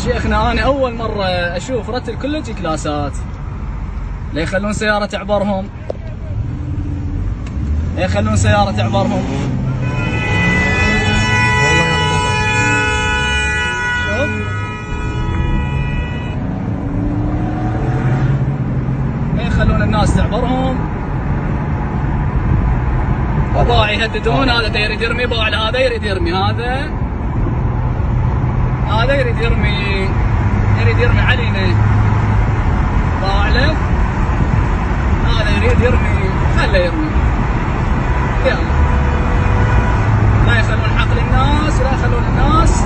شيخنا انا اول مره اشوف رتل كله جي كلاسات. لا يخلون سياره تعبرهم، لا يخلون سياره تعبرهم. شوف لا يخلون الناس تعبرهم. وباع يهددون، هذا يريد يرمي، باع هذا يريد يرمي، هذا يريد يرمي، علينا. باع له، هذا يريد يرمي، خله يرمي. يلا لا يخلون عقل الناس ولا يخلون الناس